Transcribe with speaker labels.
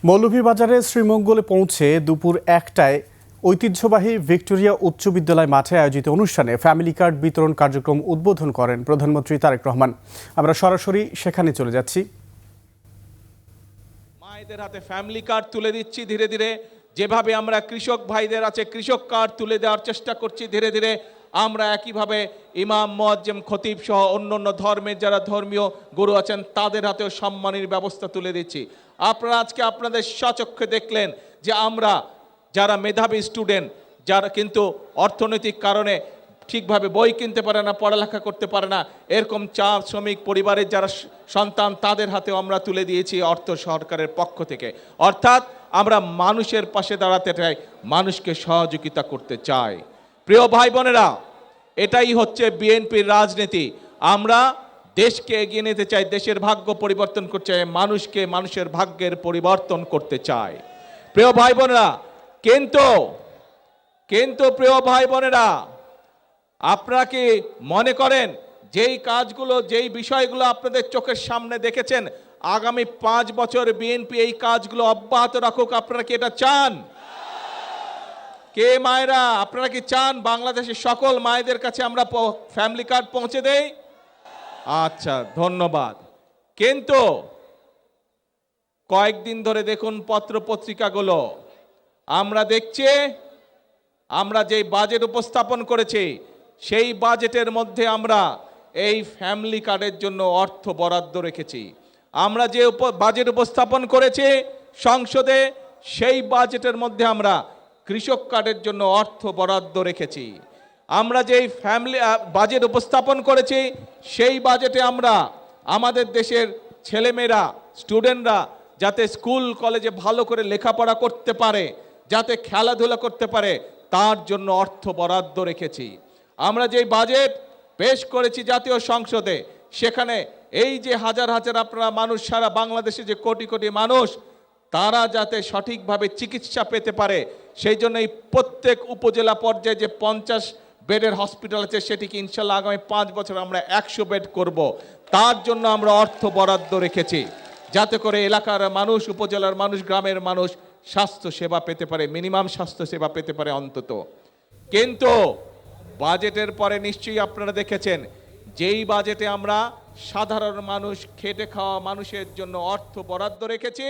Speaker 1: মৌলভীবাজারে শ্রীমঙ্গলে পৌঁছে দুপুর 1টায় ঐতিহ্যবাহী ভিক্টোরিয়া উচ্চ বিদ্যালয় মাঠে আয়োজিত অনুষ্ঠানে ফ্যামিলি কার্ড বিতরণ কার্যক্রম উদ্বোধন করেন প্রধানমন্ত্রী তারেক রহমান। আমরা সরাসরি সেখানে চলে যাচ্ছি।
Speaker 2: মায়েদের হাতে ফ্যামিলি কার্ড তুলে দিচ্ছি ধীরে ধীরে, যেভাবে আমরা কৃষক ভাইদের আছে কৃষক কার্ড তুলে দেওয়ার চেষ্টা করছি ধীরে ধীরে, আমরা একইভাবে ইমাম মুয়াজ্জিম খতিব সহ অন্যান্য ধর্মের যারা ধর্মীয় গুরু আছেন তাদের হাতেও সম্মানের ব্যবস্থা তুলে দিচ্ছি। আপনারা আজকে আপনাদের স্বচক্ষে দেখলেন যে আমরা যারা মেধাবী স্টুডেন্ট, যারা কিন্তু অর্থনৈতিক কারণে ঠিকভাবে বই কিনতে পারে না, পড়ালেখা করতে পারে না, এরকম চা শ্রমিক পরিবারের যারা সন্তান তাদের হাতেও আমরা তুলে দিয়েছি অর্থ সরকারের পক্ষ থেকে। অর্থাৎ আমরা মানুষের পাশে দাঁড়াতে চাই, মানুষকে সহযোগিতা করতে চাই। প্রিয় ভাই বোনেরা, এটাই হচ্ছে বিএনপির রাজনীতি। আমরা দেশকে এগিয়ে নিতে চাই, দেশের ভাগ্য পরিবর্তন করতে চাই, মানুষকে মানুষের ভাগ্যের পরিবর্তন করতে চাই। প্রিয় ভাই বোনেরা, কিন্তু প্রিয় ভাই বোনেরা, আপনারা কি মনে করেন যেই কাজগুলো যেই বিষয়গুলো আপনাদের চোখের সামনে দেখেছেন, আগামী 5 বছর বিএনপি এই কাজগুলো অব্যাহত রাখুক? আপনারা কি এটা চান? কে মায়েরা, আপনারা কি চান বাংলাদেশের সকল মায়েদের কাছে আমরা ফ্যামিলি কার্ড পৌঁছে দেই? আচ্ছা, ধন্যবাদ। কিন্তু কয়েকদিন ধরে দেখুন পত্র পত্রিকাগুলো, আমরা দেখছি আমরা যেই বাজেট উপস্থাপন করেছি সেই বাজেটের মধ্যে আমরা এই ফ্যামিলি কার্ডের জন্য অর্থ বরাদ্দ রেখেছি। আমরা যে বাজেট উপস্থাপন করেছি সংসদে সেই বাজেটের মধ্যে আমরা কৃষক কার্ডের জন্য অর্থ বরাদ্দ রেখেছি। আমরা যেই ফ্যামিলি বাজেট উপস্থাপন করেছি সেই বাজেটে আমরা আমাদের দেশের ছেলেমেয়েরা স্টুডেন্টরা যাতে স্কুল কলেজে ভালো করে লেখাপড়া করতে পারে, যাতে খেলাধুলা করতে পারে, তার জন্য অর্থ বরাদ্দ রেখেছি। আমরা যেই বাজেট পেশ করেছি জাতীয় সংসদে, সেখানে এই যে হাজার হাজার আপনারা মানুষ, সারা বাংলাদেশে যে কোটি কোটি মানুষ, তারা যাতে সঠিকভাবে চিকিৎসা পেতে পারে, সেই জন্য এই প্রত্যেক উপজেলা পর্যায়ে যে 50 বেডের হসপিটাল আছে সেটিকে ইনশাল্লাহ আগামী 5 বছর আমরা 100 বেড করব। তার জন্য আমরা অর্থ বরাদ্দ রেখেছি, যাতে করে এলাকার মানুষ, উপজেলার মানুষ, গ্রামের মানুষ স্বাস্থ্য সেবা পেতে পারে, মিনিমাম স্বাস্থ্য সেবা পেতে পারে অন্তত। কিন্তু বাজেটের পরে নিশ্চয়ই আপনারা দেখেছেন যেই বাজেটে আমরা সাধারণ মানুষ, খেটে খাওয়া মানুষের জন্য অর্থ বরাদ্দ রেখেছি,